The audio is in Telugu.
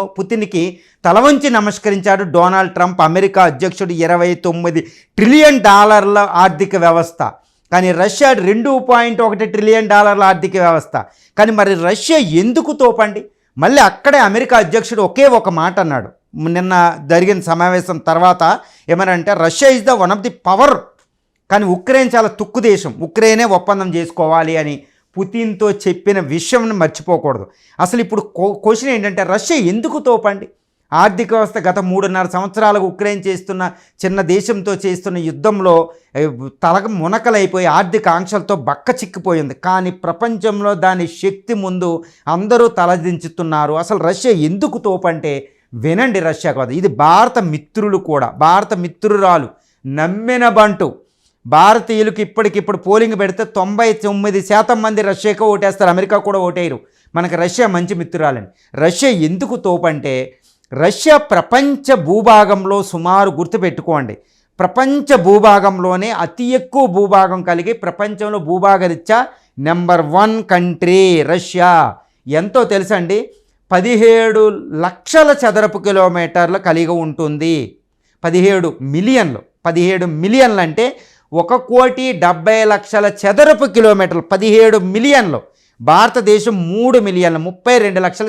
పుతిన్కి తలవంచి నమస్కరించాడు డొనాల్డ్ ట్రంప్. అమెరికా అధ్యక్షుడు. $29 ట్రిలియన్ ఆర్థిక వ్యవస్థ, కానీ రష్యా $2.1 ట్రిలియన్ ఆర్థిక వ్యవస్థ. కానీ మరి రష్యా ఎందుకు తోపండి? మళ్ళీ అక్కడే అమెరికా అధ్యక్షుడు ఒకే ఒక మాట అన్నాడు నిన్న జరిగిన సమావేశం తర్వాత. ఏమనంటే Russia is the one of the power, కానీ ఉక్రెయిన్ చాలా తుక్కు దేశం, ఉక్రెయినే ఒప్పందం చేసుకోవాలి అని పుతిన్తో చెప్పిన విషయం మర్చిపోకూడదు. అసలు ఇప్పుడు క్వశ్చన్ ఏంటంటే రష్యా ఎందుకు తోపండి? ఆర్థిక వ్యవస్థ గత 3.5 సంవత్సరాలుగా ఉక్రెయిన్ చేస్తున్న చిన్న దేశంతో చేస్తున్న యుద్ధంలో మునకలైపోయి ఆర్థిక ఆంక్షలతో బక్క చిక్కిపోయింది. కానీ ప్రపంచంలో దాని శక్తి ముందు అందరూ తలదించుతున్నారు. అసలు రష్యా ఎందుకు తోపంటే వినండి, రష్యా కాదు, ఇది భారత మిత్రులు కూడా, భారత మిత్రురాలు నమ్మిన బంటు. భారతీయులకు ఇప్పటికిప్పుడు పోలింగ్ పెడితే 99% మంది రష్యాకు ఓటేస్తారు, అమెరికా కూడా ఓటేయరు. మనకు రష్యా మంచి మిత్రురాలని. రష్యా ఎందుకు తోపంటే రష్యా ప్రపంచ భూభాగంలో సుమారు గుర్తుపెట్టుకోండి, ప్రపంచ భూభాగంలోనే అతి ఎక్కువ భూభాగం కలిగి ప్రపంచంలో భూభాగరీత్యా నెంబర్ 1 కంట్రీ రష్యా. ఎంతో తెలుసండి, 17 లక్షల చదరపు కిలోమీటర్లు కలిగి ఉంటుంది. 17 మిలియన్లు అంటే 1,70,00,000 చదరపు కిలోమీటర్లు. 17 మిలియన్లు. భారతదేశం 3 మిలియన్లు, 32 లక్షల